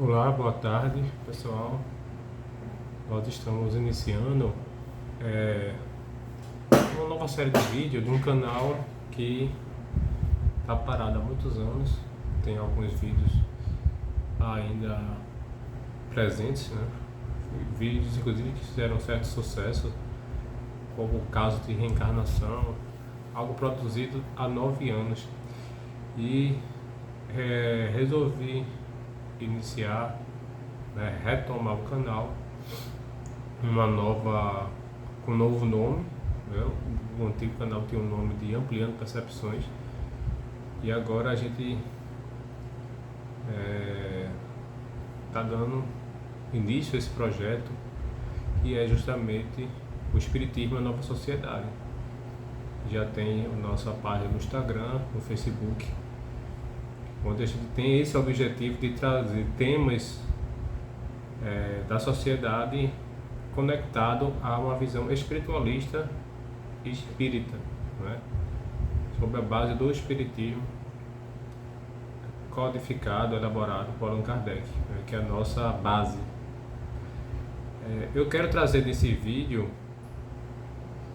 Olá, boa tarde, pessoal. Nós estamos iniciando é, uma nova série de vídeos de um canal que está parado há muitos anos. Tem alguns vídeos ainda presentes, né? Vídeos, inclusive, que fizeram certo sucesso, como o caso de reencarnação, algo produzido há 9 anos. E resolvi iniciar, né, retomar o canal com um novo nome, né? O antigo canal tinha o nome de Ampliando Percepções e agora a gente está dando início a esse projeto, que é justamente o Espiritismo na Nova Sociedade. Já tem a nossa página no Instagram, no Facebook, onde a gente tem esse objetivo de trazer temas da sociedade conectado a uma visão espiritualista e espírita, né? Sobre a base do espiritismo codificado, elaborado por Allan Kardec, né? Que é a nossa base. Eu quero trazer nesse vídeo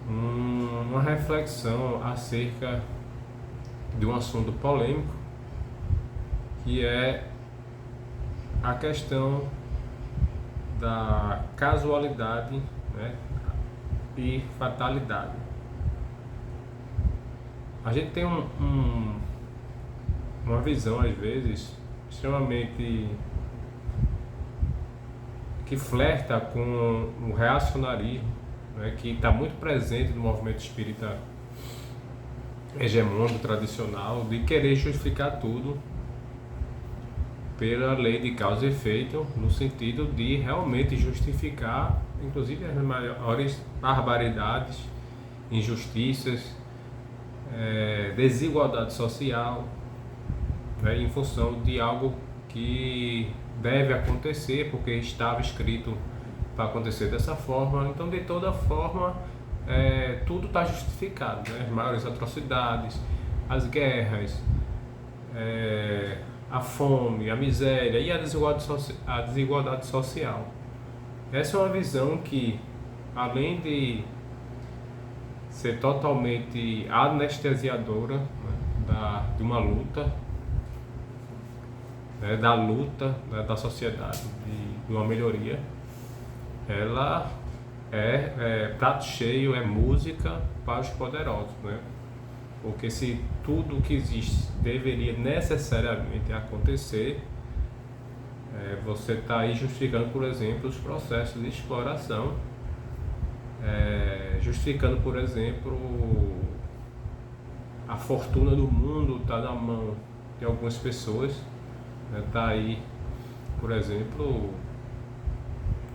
uma reflexão acerca de um assunto polêmico, que é a questão da casualidade, né, e fatalidade. A gente tem uma visão, às vezes, extremamente que flerta com o reacionarismo, né, que está muito presente no movimento espírita hegemônico tradicional, de querer justificar tudo pela lei de causa e efeito, no sentido de realmente justificar, inclusive, as maiores barbaridades, injustiças, desigualdade social, né, em função de algo que deve acontecer, porque estava escrito para acontecer dessa forma. Então, de toda forma, tudo está justificado, né? As maiores atrocidades, as guerras, a fome, a miséria e a desigualdade social. Essa é uma visão que, além de ser totalmente anestesiadora, né, de uma luta, né, né, da sociedade, de uma melhoria, ela prato cheio, é música para os poderosos, né? Porque se tudo que existe deveria necessariamente acontecer, você está aí justificando, por exemplo, os processos de exploração, justificando, por exemplo, a fortuna do mundo está na mão de algumas pessoas, né? Está aí, por exemplo,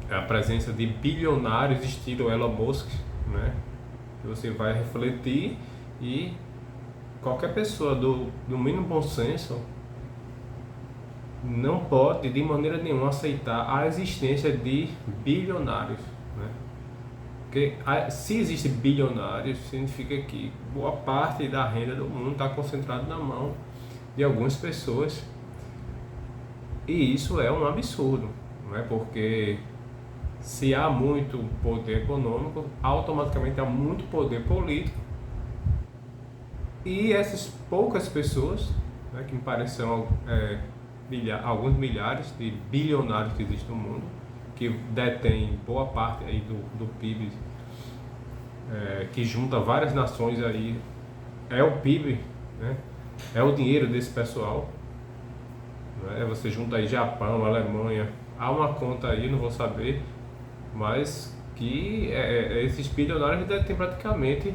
a presença de bilionários estilo Elon Musk, né? Que você vai refletir e qualquer pessoa do mínimo bom senso não pode de maneira nenhuma aceitar a existência de bilionários, né? Porque se existe bilionários, significa que boa parte da renda do mundo está concentrada na mão de algumas pessoas, e isso é um absurdo, não é? Porque se há muito poder econômico, automaticamente há muito poder político. E essas poucas pessoas, né, que me parecem alguns milhares de bilionários que existem no mundo, que detêm boa parte aí do PIB, que junta várias nações aí, é o PIB, né, é o dinheiro desse pessoal, né? Você junta aí Japão, Alemanha, há uma conta aí, não vou saber, mas que esses bilionários detêm praticamente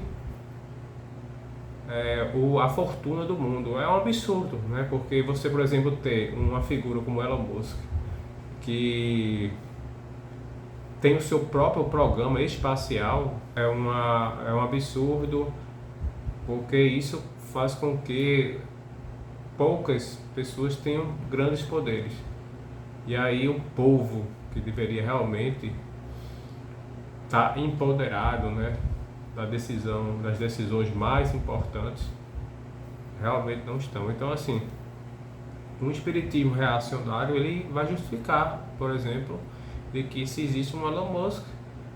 a fortuna do mundo. É um absurdo, né? Porque você, por exemplo, ter uma figura como Elon Musk, que tem o seu próprio programa espacial, é um absurdo, porque isso faz com que poucas pessoas tenham grandes poderes. E aí o povo, que deveria realmente estar empoderado, né, das decisões mais importantes, realmente não estão. Então, assim, um espiritismo reacionário ele vai justificar, por exemplo, de que se existe um Elon Musk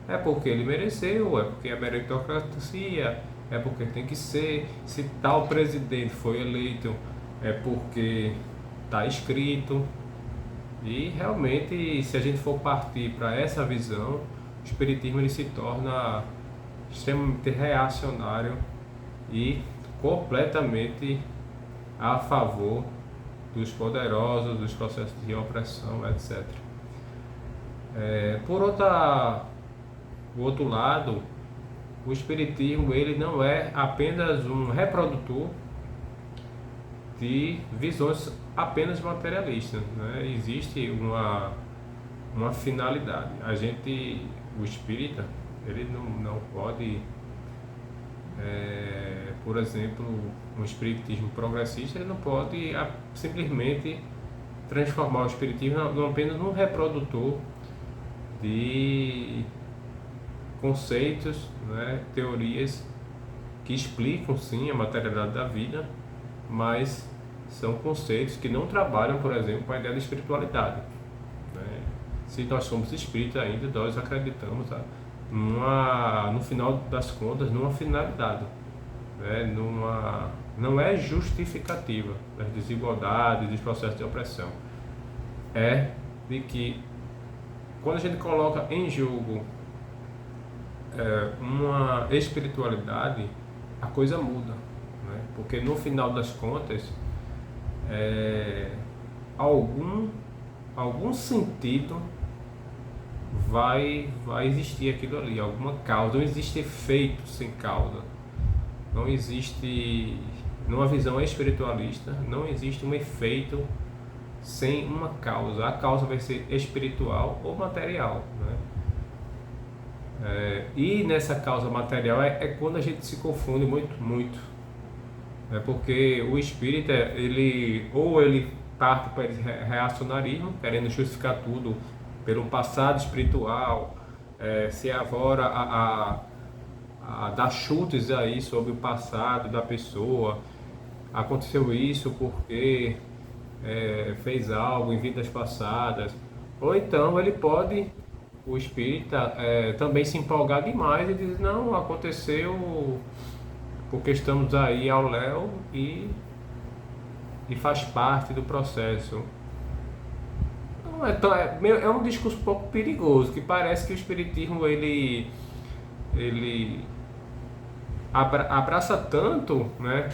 é porque ele mereceu, é porque é meritocracia, é porque tem que ser, se tal presidente foi eleito é porque está escrito. E realmente, se a gente for partir para essa visão, o espiritismo ele se torna extremamente reacionário e completamente a favor dos poderosos, dos processos de opressão, etc. O outro lado, o espiritismo ele não é apenas um reprodutor de visões apenas materialistas, né? Existe uma finalidade. O espírita, ele não pode, por exemplo, um espiritismo progressista, ele não pode simplesmente transformar o espiritismo apenas num reprodutor de conceitos, né, teorias que explicam sim a materialidade da vida, mas são conceitos que não trabalham, por exemplo, com a ideia de espiritualidade, né? Se nós somos espíritas ainda, nós acreditamos no final das contas, numa finalidade, né? Não é justificativa das desigualdades, dos processos de opressão. É de que quando a gente coloca em jogo uma espiritualidade, a coisa muda, né? Porque no final das contas, algum sentido vai existir aquilo ali, alguma causa. Não existe efeito sem causa. Não existe, numa visão espiritualista, não existe um efeito sem uma causa. A causa vai ser espiritual ou material, né? E nessa causa material é quando a gente se confunde muito. É porque o espírita, ele parte para esse reacionarismo, querendo justificar tudo pelo passado espiritual, se agora a dar chutes aí sobre o passado da pessoa, aconteceu isso porque fez algo em vidas passadas, ou então ele pode, o espírita, também se empolgar demais e dizer, não, aconteceu porque estamos aí ao léu e faz parte do processo. Não é um discurso um pouco perigoso, que parece que o espiritismo ele abraça tanto, né,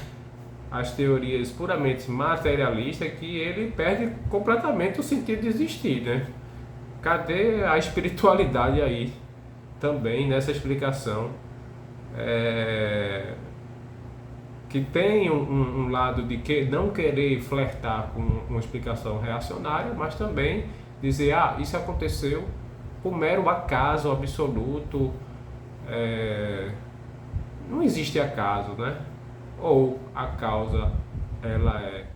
as teorias puramente materialistas que ele perde completamente o sentido de existir, né? Cadê a espiritualidade aí também nessa explicação? Que tem um lado de que não querer flertar com uma explicação reacionária, mas também dizer, isso aconteceu por mero acaso absoluto, não existe acaso, né? Ou a causa ela é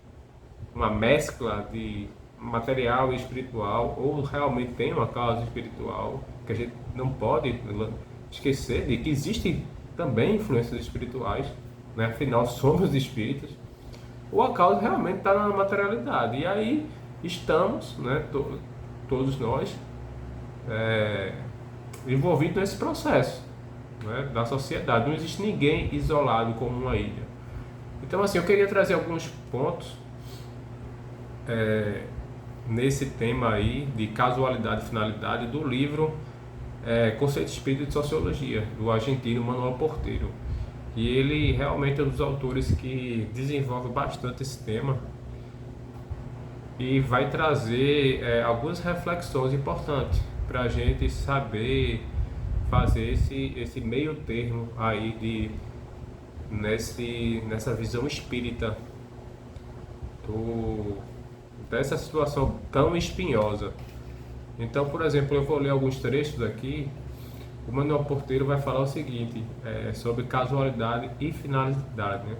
uma mescla de material e espiritual, ou realmente tem uma causa espiritual, que a gente não pode esquecer de que existem também influências espirituais, né? Afinal somos espíritos, ou a causa realmente está na materialidade. E aí estamos, né, todos nós envolvidos nesse processo, né, da sociedade. Não existe ninguém isolado como uma ilha. Então, assim, eu queria trazer alguns pontos nesse tema aí de casualidade e finalidade do livro Conceito Espírita de Sociologia, do argentino Manuel Porteiro. E ele realmente é um dos autores que desenvolve bastante esse tema e vai trazer algumas reflexões importantes para a gente saber fazer esse meio termo aí nessa visão espírita dessa situação tão espinhosa. Então, por exemplo, eu vou ler alguns trechos aqui. O Manuel Porteiro vai falar o seguinte, sobre casualidade e finalidade, né?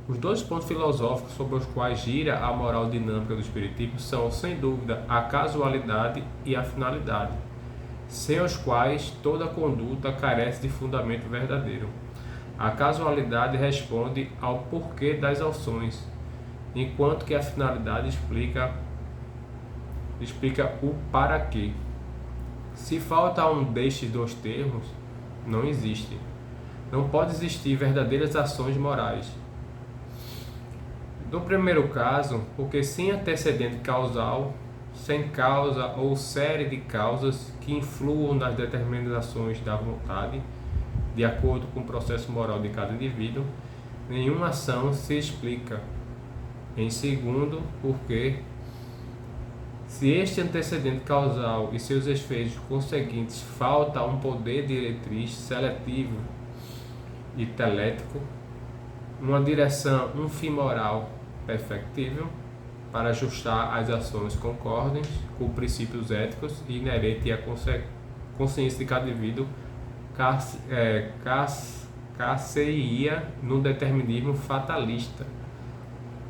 Os dois pontos filosóficos sobre os quais gira a moral dinâmica do espiritismo são, sem dúvida, a casualidade e a finalidade, sem os quais toda conduta carece de fundamento verdadeiro. A casualidade responde ao porquê das ações, enquanto que a finalidade explica o para quê. Se falta um destes dois termos, não existe. Não pode existir verdadeiras ações morais. No primeiro caso, porque sem antecedente causal, sem causa ou série de causas que influam nas determinações da vontade, de acordo com o processo moral de cada indivíduo, nenhuma ação se explica. Em segundo, porque se este antecedente causal e seus efeitos conseguintes falta um poder diretriz seletivo e telético, uma direção, um fim moral perfectível para ajustar as ações concordem com princípios éticos e inerente à consciência de cada indivíduo, car-se-ia no determinismo fatalista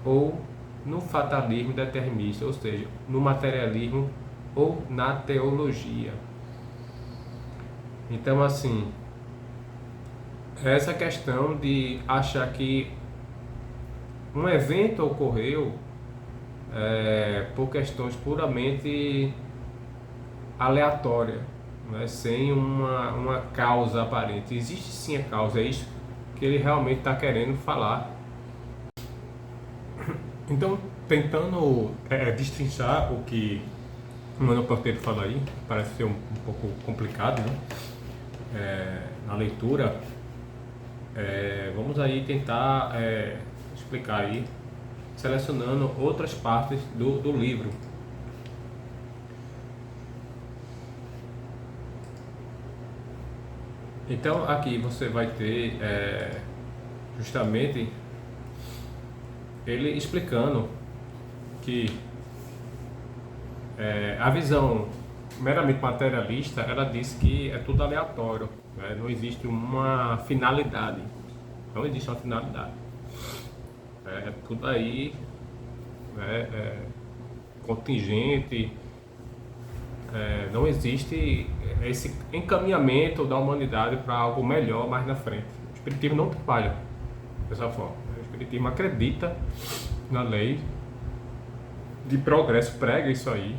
ou no fatalismo determinista, ou seja, no materialismo ou na teologia. Então, assim, essa questão de achar que um evento ocorreu por questões puramente aleatórias, né, sem uma causa aparente. Existe sim a causa, é isso que ele realmente está querendo falar. Então, tentando destrinchar o que o Mano Porteiro fala aí, parece ser um pouco complicado, né? Na leitura, vamos aí tentar explicar aí, selecionando outras partes do livro. Então, aqui você vai ter justamente ele explicando que a visão meramente materialista, ela diz que é tudo aleatório, né? Não existe uma finalidade, não existe uma finalidade, é tudo aí, né, contingente, não existe esse encaminhamento da humanidade para algo melhor mais na frente. O espiritismo não trabalha dessa forma. O espiritismo acredita na lei de progresso, prega isso aí.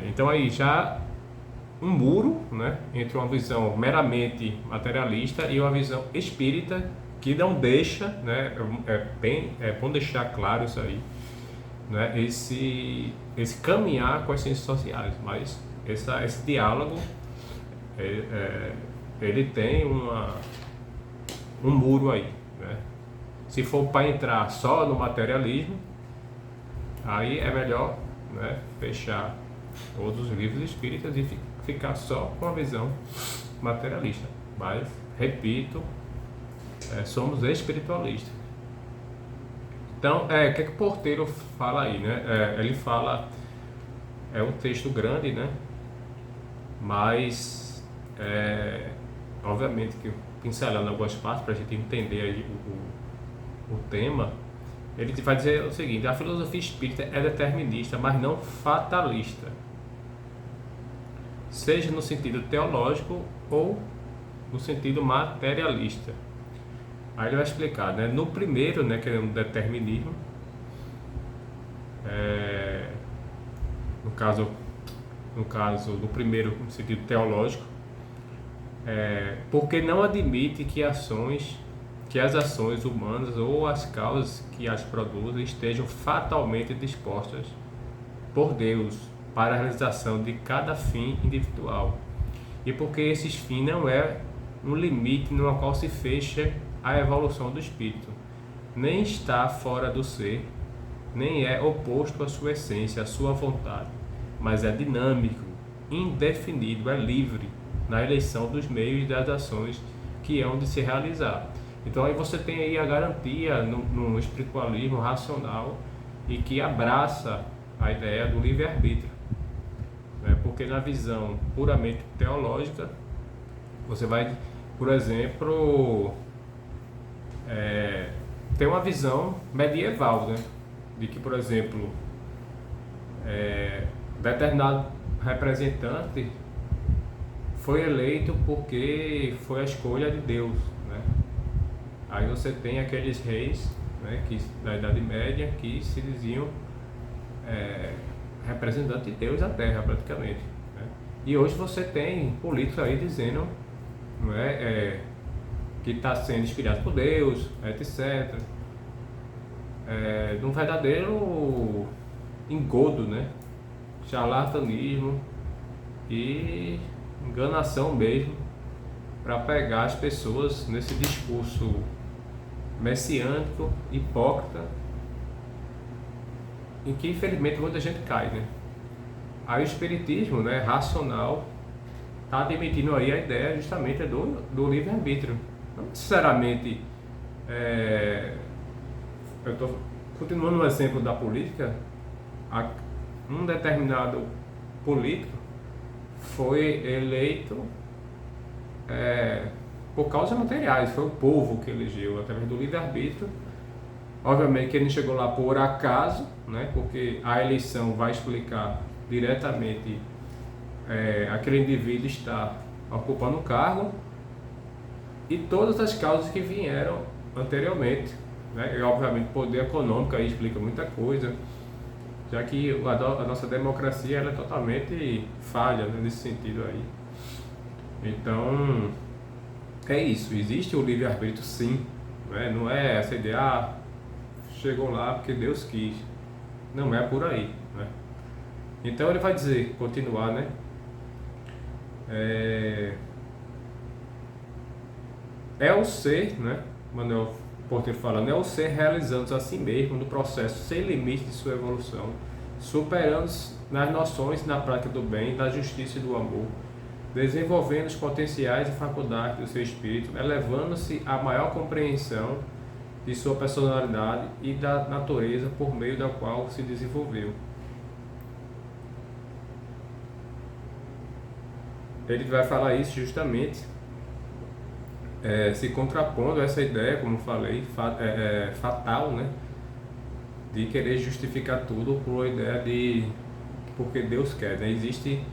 Então aí já um muro, né, entre uma visão meramente materialista e uma visão espírita que não deixa, né, é bom deixar claro isso aí, né, esse caminhar com as ciências sociais, mas esse diálogo ele tem um muro aí, né? Se for para entrar só no materialismo, aí é melhor, né, fechar todos os livros espíritas e ficar só com a visão materialista. Mas, repito, somos espiritualistas. Então, o que o Porteiro fala aí, né? Ele fala, é um texto grande, né? Mas, obviamente que pincelando algumas partes para a gente entender aí o tema, ele vai dizer o seguinte: a filosofia espírita é determinista, mas não fatalista, seja no sentido teológico ou no sentido materialista. Aí ele vai explicar, né? No primeiro, né, que é um determinismo, no caso do primeiro, no sentido teológico, porque não admite que as ações humanas ou as causas que as produzem estejam fatalmente dispostas por Deus para a realização de cada fim individual, e porque esses fins não é um limite no qual se fecha a evolução do espírito, nem está fora do ser, nem é oposto à sua essência, à sua vontade, mas é dinâmico, indefinido, é livre na eleição dos meios e das ações que hão de se realizar. Então aí você tem aí a garantia no espiritualismo racional e que abraça a ideia do livre-arbítrio, né? Porque na visão puramente teológica, você vai, por exemplo, ter uma visão medieval, né? De que, por exemplo, determinado representante foi eleito porque foi a escolha de Deus, né? Aí você tem aqueles reis né, da Idade Média, que se diziam representantes de Deus na Terra, praticamente. Né? E hoje você tem políticos aí dizendo, não que está sendo inspirado por Deus, etc. De um verdadeiro engodo, né? Charlatanismo e enganação mesmo, para pegar as pessoas nesse discurso messiânico, hipócrita, em que infelizmente muita gente cai, né? Aí o espiritismo, né, racional, está admitindo aí a ideia justamente do livre-arbítrio. Não necessariamente, eu estou continuando no exemplo da política, um determinado político foi eleito por causas materiais, foi o povo que elegeu através do livre-arbítrio. Obviamente que ele não chegou lá por acaso, né, porque a eleição vai explicar diretamente aquele indivíduo está ocupando o cargo e todas as causas que vieram anteriormente, né, e obviamente poder econômico aí explica muita coisa, já que a nossa democracia ela é totalmente falha, né, nesse sentido aí. Então é isso, existe o livre-arbítrio sim, né? Não é essa ideia, chegou lá porque Deus quis, não é por aí, né? Então ele vai dizer, continuar, né? É o ser, né? Manuel Porteiro falando, é o ser realizando-se a si mesmo no processo sem limite de sua evolução, superando-se nas noções na prática do bem, da justiça e do amor, desenvolvendo os potenciais e faculdades do seu espírito, elevando-se à maior compreensão de sua personalidade e da natureza por meio da qual se desenvolveu. Ele vai falar isso justamente se contrapondo a essa ideia, como falei, fatal, né, de querer justificar tudo por uma ideia de porque Deus quer, né? Existe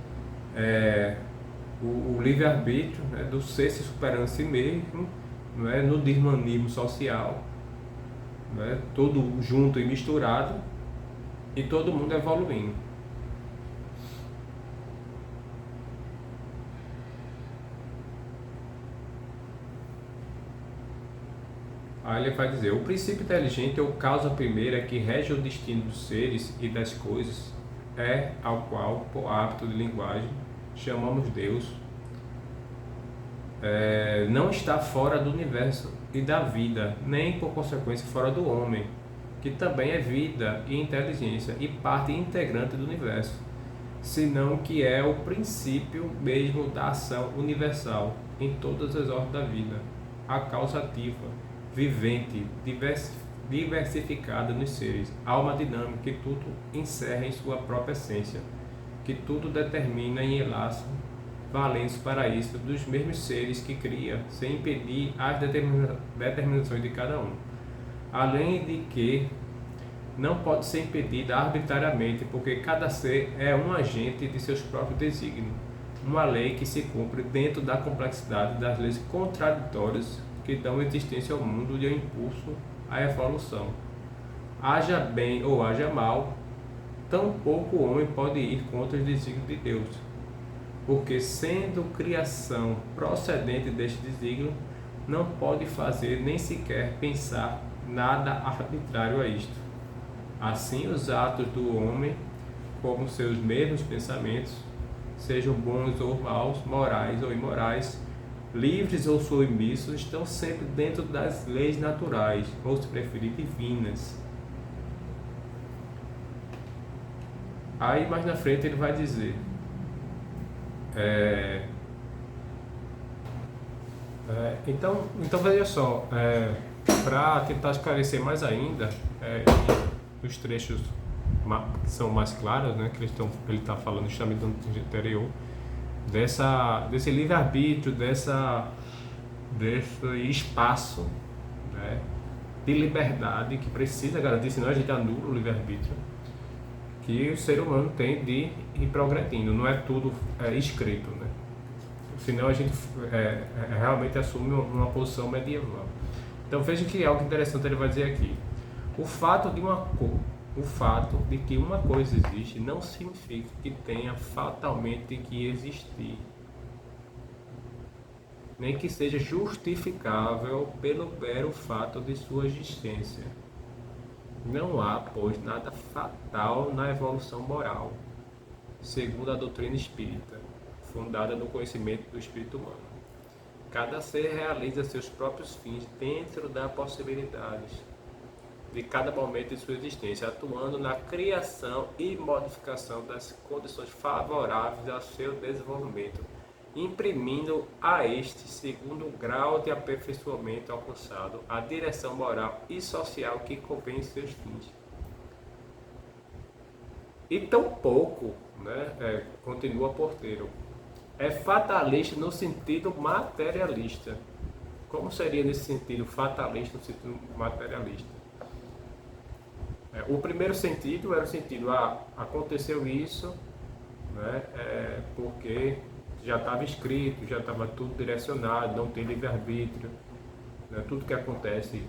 o livre-arbítrio, né, do ser se superando a si mesmo, não é, no desmanismo social, né, todo junto e misturado, e todo mundo evoluindo. Aí ele vai dizer, o princípio inteligente ou causa primeira que rege o destino dos seres e das coisas ao qual, por hábito de linguagem, chamamos Deus, não está fora do universo e da vida, nem por consequência fora do homem, que também é vida e inteligência e parte integrante do universo, senão que é o princípio mesmo da ação universal em todas as ordens da vida, a causa ativa, vivente, diversificada nos seres, alma dinâmica que tudo encerra em sua própria essência, que tudo determina e enlaça, valendo para isso dos mesmos seres que cria, sem impedir as determinações de cada um. Além de que não pode ser impedida arbitrariamente, porque cada ser é um agente de seus próprios desígnios, uma lei que se cumpre dentro da complexidade das leis contraditórias que dão existência ao mundo e ao impulso à evolução. Haja bem ou haja mal, tampouco o homem pode ir contra os desígnios de Deus, porque sendo criação procedente deste desígnio, não pode fazer nem sequer pensar nada arbitrário a isto. Assim, os atos do homem, como seus mesmos pensamentos, sejam bons ou maus, morais ou imorais, livres ou submissos, estão sempre dentro das leis naturais, ou se preferir, divinas. Aí mais na frente ele vai dizer, então veja só, para tentar esclarecer mais ainda, os trechos que são mais claros, né, que ele está falando justamente do anterior, desse livre-arbítrio, desse espaço, né, de liberdade que precisa garantir, senão a gente anula o livre-arbítrio, que o ser humano tem de ir progredindo, não é tudo escrito, né? Senão a gente realmente assume uma posição medieval. Então veja que algo interessante ele vai dizer aqui. O fato de que uma coisa existe não significa que tenha fatalmente que existir, nem que seja justificável pelo mero fato de sua existência. Não há, pois, nada fatal na evolução moral, segundo a doutrina espírita, fundada no conhecimento do espírito humano. Cada ser realiza seus próprios fins dentro das possibilidades de cada momento de sua existência, atuando na criação e modificação das condições favoráveis ao seu desenvolvimento, imprimindo a este, segundo o grau de aperfeiçoamento alcançado, a direção moral e social que convém em seus fins. E tampouco, continua Porteiro, é fatalista no sentido materialista. Como seria nesse sentido fatalista no sentido materialista? O primeiro sentido era o sentido, aconteceu isso, porque já estava escrito, já estava tudo direcionado, não tem livre-arbítrio, tudo que acontece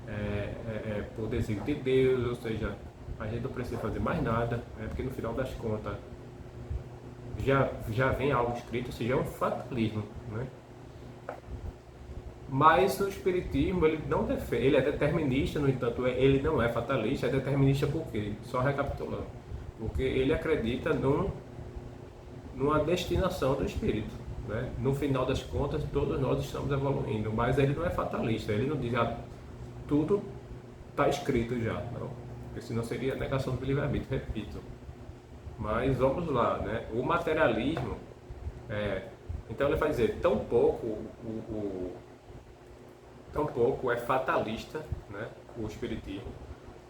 é por desígnio de Deus, ou seja, a gente não precisa fazer mais nada, porque no final das contas já vem algo escrito, ou seja, é um fatalismo. Mas o Espiritismo, ele não defende, ele é determinista, no entanto, ele não é fatalista. É determinista por quê? Só recapitulando. Porque ele acredita numa destinação do Espírito. No final das contas, todos nós estamos evoluindo, mas ele não é fatalista. Ele não diz, tudo está escrito já, não. Porque senão seria negação do livre-arbítrio, repito. Mas vamos lá, o materialismo, então ele vai dizer, tampouco é fatalista, o Espiritismo,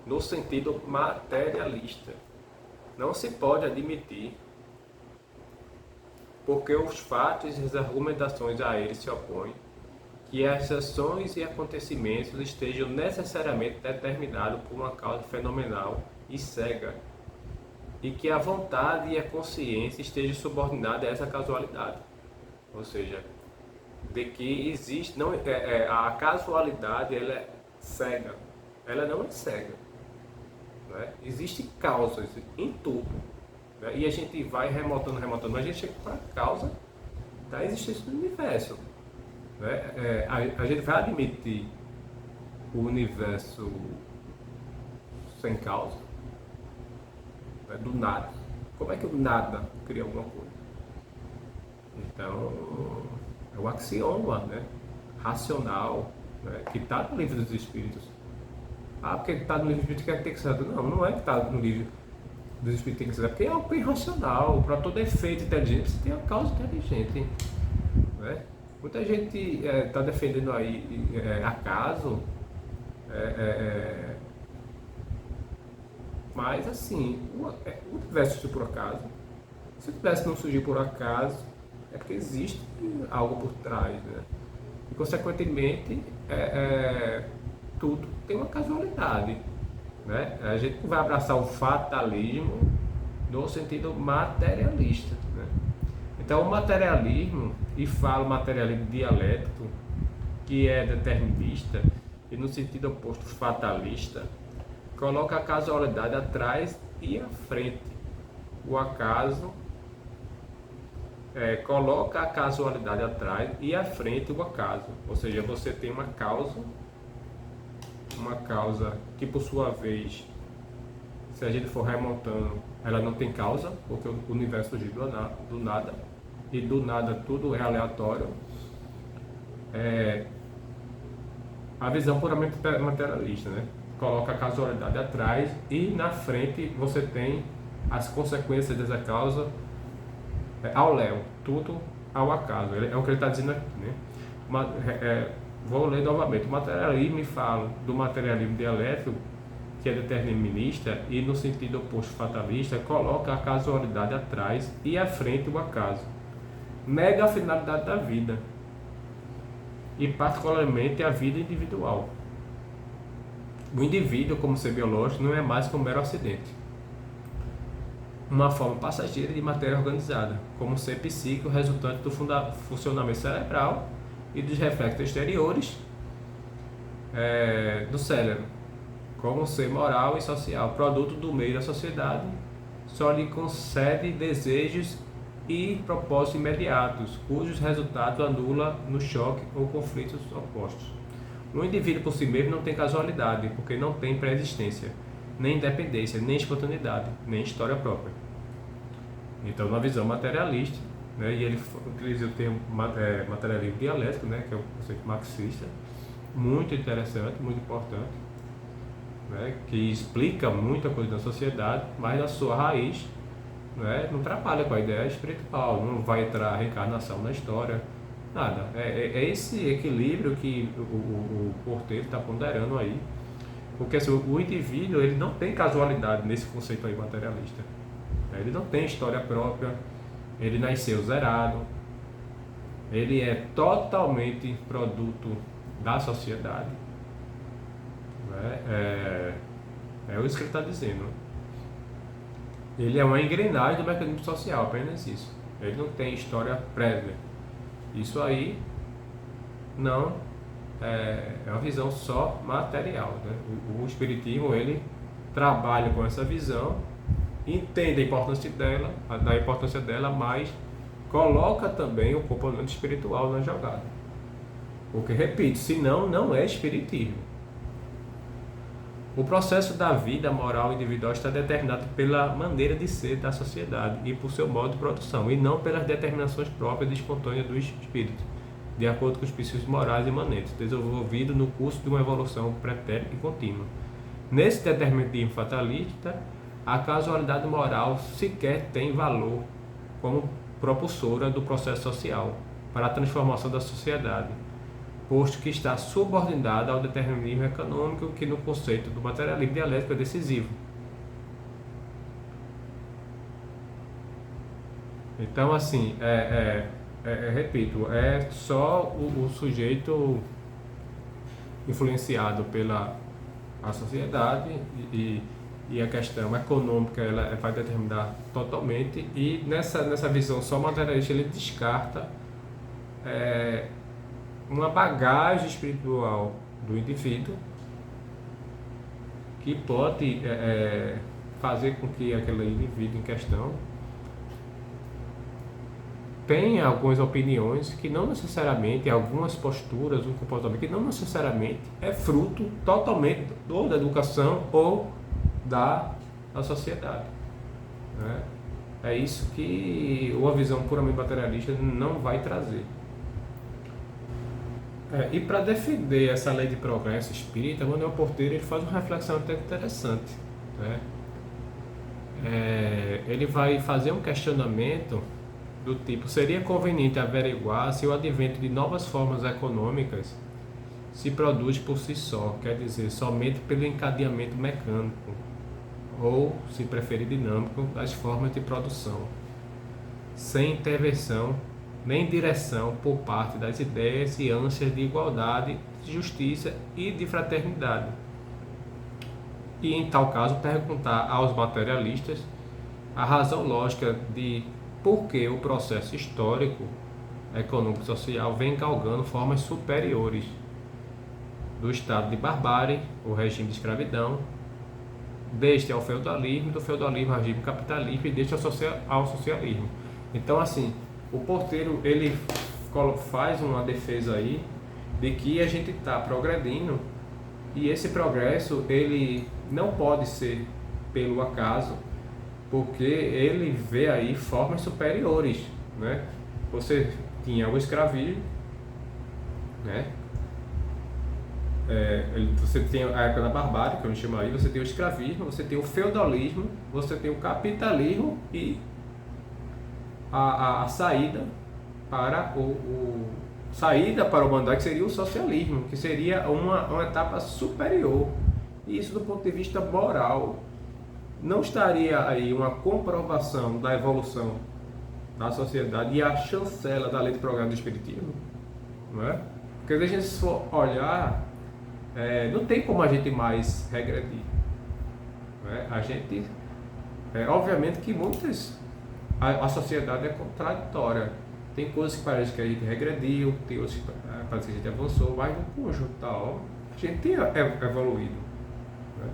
no sentido materialista. Não se pode admitir, porque os fatos e as argumentações a ele se opõem, que as ações e acontecimentos estejam necessariamente determinados por uma causa fenomenal e cega, e que a vontade e a consciência estejam subordinadas a essa casualidade. Ou seja, de que existe, a casualidade ela é cega, ela não é cega. Existem causas em tudo. E a gente vai remontando, mas a gente chega para a causa da existência do universo. A gente vai admitir o universo sem causa, do nada. Como é que o nada cria alguma coisa? Então, é o axioma, racional, que está no livro dos Espíritos. Porque está no livro dos Espíritos que tem que ser. Não é que está no livro dos Espíritos tem que ser, porque é algo irracional. Para todo efeito inteligente, você tem uma causa inteligente. Muita gente está defendendo aí acaso, mas assim, o universo surgiu por acaso. Se o universo não surgiu por acaso, é porque existe algo por trás, E consequentemente, tudo tem uma casualidade, A gente não vai abraçar o fatalismo no sentido materialista, Então o materialismo, e falo materialismo dialético, que é determinista, e no sentido oposto fatalista, coloca a casualidade atrás e à frente. O acaso coloca a casualidade atrás e à frente o acaso. Ou seja, você tem uma causa que por sua vez, se a gente for remontando, ela não tem causa, porque o universo surgiu do nada, e do nada tudo é aleatório. A visão puramente materialista, coloca a casualidade atrás e na frente você tem as consequências dessa causa ao léu, tudo ao acaso. É o que ele está dizendo aqui, vou ler novamente. O materialismo me fala do materialismo dialético, que é determinista, e no sentido oposto fatalista, coloca a casualidade atrás e à frente o acaso. Nega a finalidade da vida, e particularmente a vida individual. O indivíduo, como ser biológico, não é mais que um mero acidente, uma forma passageira de matéria organizada, como ser psíquico resultante do funcionamento cerebral e dos reflexos exteriores do cérebro, como ser moral e social, produto do meio da sociedade, só lhe concede desejos e propósitos imediatos, cujos resultados anula no choque ou conflitos opostos. O indivíduo por si mesmo não tem casualidade, porque não tem pré-existência, nem independência, nem espontaneidade, nem história própria. Então, na visão materialista, né, e ele utiliza o termo materialismo dialético, né, que é o conceito marxista, muito interessante, muito importante, né, que explica muita coisa da sociedade, mas na sua raiz, né, não trabalha com a ideia espiritual, não vai entrar a reencarnação na história, nada. É esse equilíbrio que o Porteiro está ponderando aí, porque assim, o indivíduo ele não tem casualidade nesse conceito aí materialista. Ele não tem história própria, ele nasceu zerado, ele é totalmente produto da sociedade. Né? É isso que ele está dizendo. Ele é uma engrenagem do mecanismo social, apenas isso. Ele não tem história prévia. Isso aí não é uma visão só material. Né? O espiritismo ele trabalha com essa visão, entende da importância dela, mas coloca também o componente espiritual na jogada. Porque, repito, senão não é espiritismo. O processo da vida moral individual está determinado pela maneira de ser da sociedade e por seu modo de produção, e não pelas determinações próprias e espontâneas do espírito, de acordo com os princípios morais imanentes, desenvolvidos no curso de uma evolução pretérita e contínua. Nesse determinismo fatalista, a casualidade moral sequer tem valor como propulsora do processo social para a transformação da sociedade, posto que está subordinada ao determinismo econômico, que no conceito do materialismo dialético é decisivo. Então, assim, repito, é só o sujeito influenciado pela a sociedade e a questão econômica ela vai determinar totalmente, e nessa visão só materialista ele descarta uma bagagem espiritual do indivíduo que pode fazer com que aquele indivíduo em questão tenha algumas opiniões que não necessariamente, algumas posturas, um comportamento que não necessariamente é fruto totalmente ou da educação ou da sociedade. Né? É isso que uma visão puramente materialista não vai trazer. E para defender essa lei de progresso espírita, Manuel Porteiro ele faz uma reflexão até interessante. Né? Ele vai fazer um questionamento do tipo: seria conveniente averiguar se o advento de novas formas econômicas se produz por si só, quer dizer, somente pelo encadeamento mecânico, ou, se preferir, dinâmico, das formas de produção, sem intervenção nem direção por parte das ideias e ânsias de igualdade, de justiça e de fraternidade. E, em tal caso, perguntar aos materialistas a razão lógica de por que o processo histórico, econômico e social vem galgando formas superiores do estado de barbárie, o regime de escravidão, deste ao feudalismo, do feudalismo ao regime capitalista e deste ao socialismo. Então, assim, o Porteiro ele faz uma defesa aí de que a gente está progredindo, e esse progresso ele não pode ser pelo acaso, porque ele vê aí formas superiores, né? Você tinha o escravismo, né? Você tem a época da barbárie, que eu não chamo aí, você tem o escravismo, você tem o feudalismo, você tem o capitalismo e a saída para saída para a humanidade, que seria o socialismo, que seria uma etapa superior. E isso, do ponto de vista moral, não estaria aí uma comprovação da evolução da sociedade e a chancela da lei de programa do espiritismo? Não é? Porque se a gente for olhar, não tem como a gente mais regredir. Não é? A gente, obviamente que a sociedade é contraditória. Tem coisas que parece que a gente regrediu, tem outras que parece que a gente avançou, mas no conjunto tal, a gente tem evoluído. né?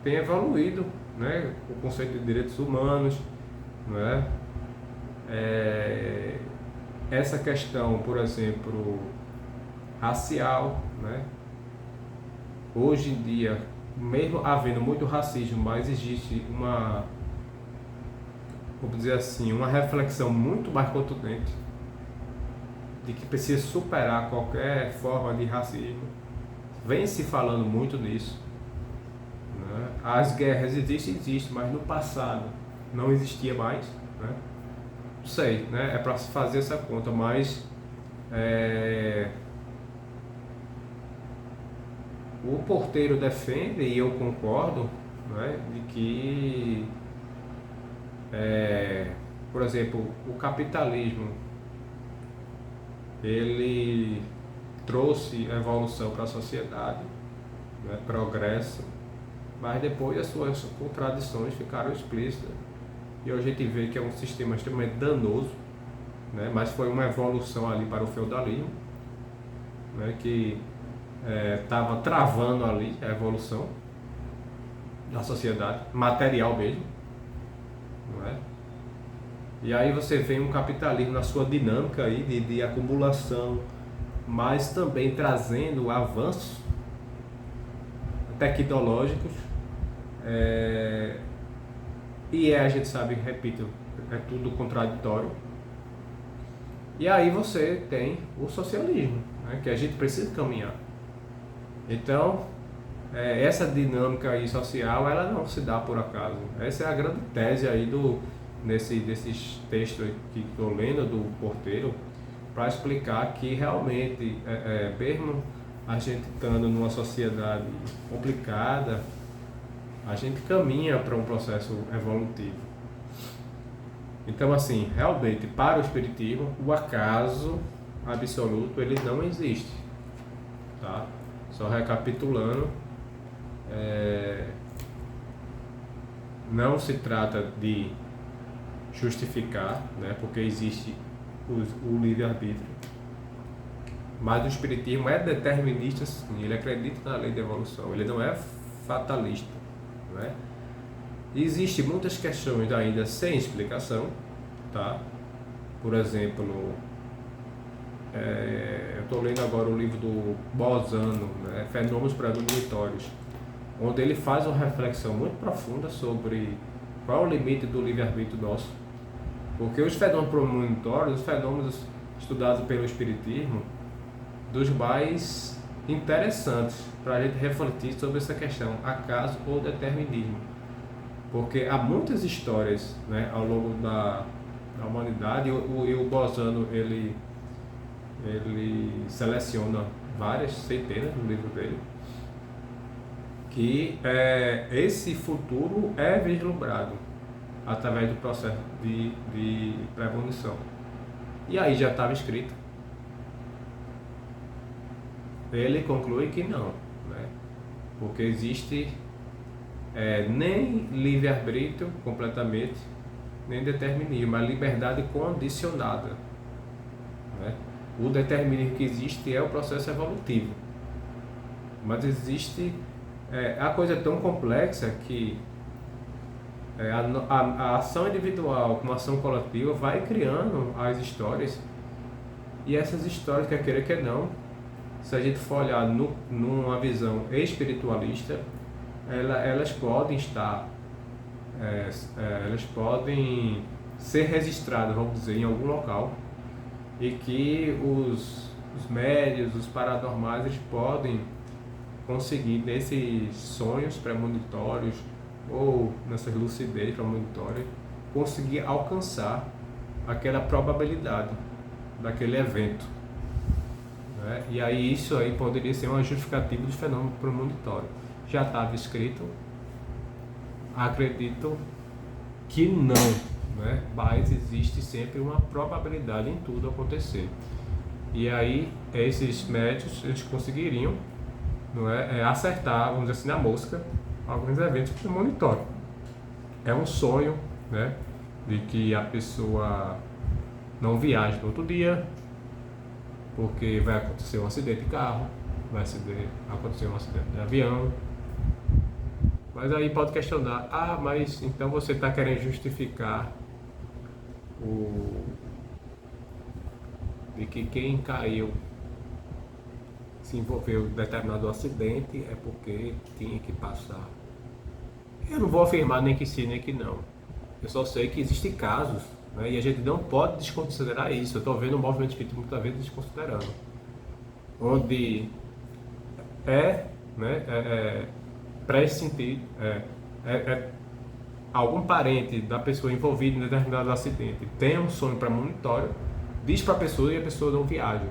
Tem evoluído, né, o conceito de direitos humanos, né? Essa questão, por exemplo, racial, né? Hoje em dia, mesmo havendo muito racismo, mas existe uma, vamos dizer assim, uma reflexão muito mais contundente de que precisa superar qualquer forma de racismo. Vem se falando muito nisso, né? As guerras existem, mas no passado não existia mais, né? Não sei, né? É para se fazer essa conta, mas o porteiro defende, e eu concordo, né, de que, por exemplo, o capitalismo ele trouxe evolução para a sociedade, né, progresso, mas depois as suas contradições ficaram explícitas. E hoje a gente vê que é um sistema extremamente danoso, né, mas foi uma evolução ali para o feudalismo, né, que estava travando ali a evolução da sociedade, material mesmo, não é? E aí você vê um capitalismo na sua dinâmica aí de acumulação, mas também trazendo avanços tecnológicos, e a gente sabe, repito, é tudo contraditório. E aí você tem o socialismo, né, que a gente precisa caminhar. Então, essa dinâmica aí social, ela não se dá por acaso. Essa é a grande tese aí desses textos que estou lendo do Porteiro, para explicar que realmente, mesmo a gente estando numa sociedade complicada, a gente caminha para um processo evolutivo. Então, assim, realmente, para o Espiritismo, o acaso absoluto, ele não existe, tá? Só recapitulando, não se trata de justificar, né, porque existe o livre-arbítrio, mas o Espiritismo é determinista, sim, ele acredita na lei da evolução, ele não é fatalista, né? Existem muitas questões ainda sem explicação, tá? Por exemplo, eu estou lendo agora o livro do Bolzano, né, Fenômenos Premonitórios, onde ele faz uma reflexão muito profunda sobre qual é o limite do livre-arbítrio nosso. Porque os fenômenos premonitórios, os fenômenos estudados pelo Espiritismo, dos mais interessantes para a gente refletir sobre essa questão, acaso ou determinismo. Porque há muitas histórias, né, ao longo da humanidade, e o Bolzano ele seleciona várias centenas no livro dele, que esse futuro é vislumbrado através do processo de premonição. E aí já estava escrito. Ele conclui que não, né? Porque existe nem livre-arbítrio completamente, nem determinismo, mas liberdade condicionada, né? O determinismo que existe é o processo evolutivo, mas existe a coisa é tão complexa que a ação individual com a ação coletiva vai criando as histórias, e essas histórias, quer queira quer não, se a gente for olhar numa visão espiritualista, elas podem estar, elas podem ser registradas, vamos dizer, em algum local, e que os médiuns, os paranormais, eles podem conseguir nesses sonhos premonitórios ou nessas lucidez premonitórias, conseguir alcançar aquela probabilidade daquele evento, né? E aí isso aí poderia ser uma justificativa do fenômeno premonitório. Já estava escrito, acredito que não, né? Mas existe sempre uma probabilidade em tudo acontecer. E aí esses médios, eles conseguiriam, não acertar, vamos dizer assim, na mosca, alguns eventos premonitórios. É um sonho, né, de que a pessoa não viaje no outro dia, porque vai acontecer um acidente de carro, vai acontecer um acidente de avião, Mas aí pode questionar, mas então você está querendo justificar o de que quem caiu, se envolveu em determinado acidente é porque tinha que passar. Eu não vou afirmar nem que sim, nem que não. Eu só sei que existem casos, né, e a gente não pode desconsiderar isso. Eu estou vendo o movimento espírita muitas vezes desconsiderando. Onde né, pré-sentir, algum parente da pessoa envolvida em determinado acidente tem um sonho premonitório, diz para a pessoa e a pessoa não viaja.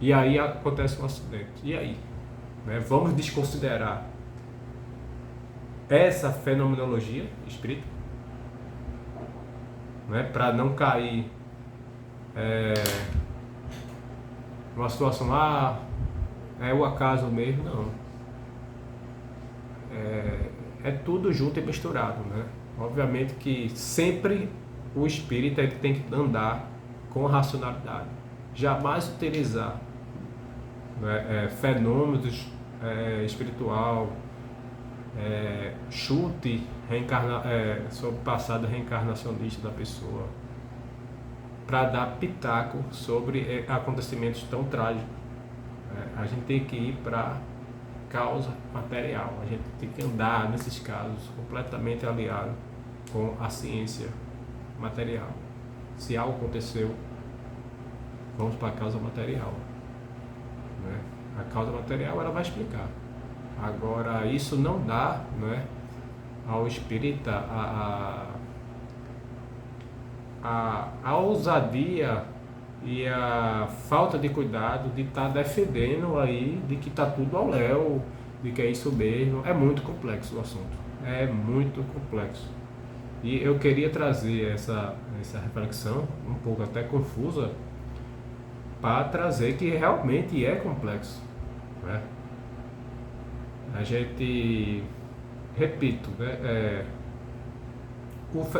E aí acontece um acidente. E aí? Né? Vamos desconsiderar essa fenomenologia espírita, né? Para não cair numa situação, é o acaso mesmo, não. É tudo junto e misturado, né? Obviamente que sempre o espírita ele tem que andar com racionalidade. Jamais utilizar, né, fenômenos espiritual, chute sobre o passado reencarnacionista da pessoa, para dar pitaco sobre acontecimentos tão trágicos. A gente tem que ir para causa material, a gente tem que andar nesses casos completamente aliado com a ciência material. Se algo aconteceu, vamos para a causa material, né? A causa material ela vai explicar. Agora isso não dá, né, ao espírita a ousadia e a falta de cuidado de estar defendendo aí de que está tudo ao léu, de que é isso mesmo. É muito complexo o assunto, é muito complexo. E eu queria trazer essa reflexão, um pouco até confusa, para trazer que realmente é complexo, né? A gente, repito, né,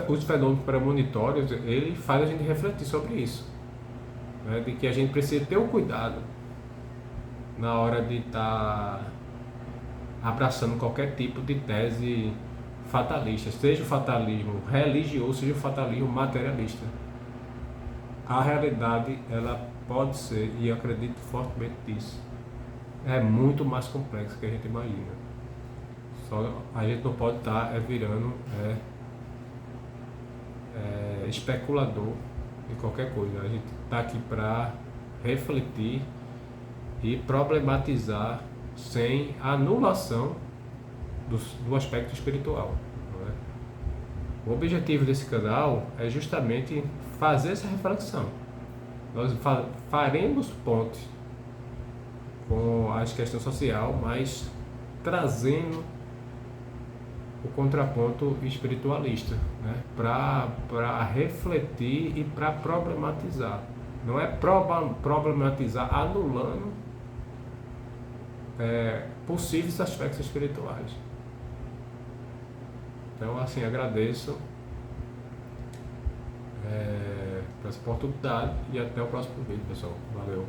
os fenômenos premonitórios, ele faz a gente refletir sobre isso, né, de que a gente precisa ter o cuidado na hora de estar abraçando qualquer tipo de tese fatalista, seja o fatalismo religioso, seja o fatalismo materialista. A realidade, ela pode ser, e eu acredito fortemente nisso, é muito mais complexa do que a gente imagina. Só a gente não pode estar virando especulador de qualquer coisa. A gente está aqui para refletir e problematizar sem anulação do aspecto espiritual, não é? O objetivo desse canal é justamente fazer essa reflexão. Nós faremos pontes com as questões sociais, mas trazendo o contraponto espiritualista, né? Para refletir e para problematizar. Não é problematizar anulando possíveis aspectos espirituais. Então, assim, agradeço por essa oportunidade e até o próximo vídeo, pessoal. Valeu!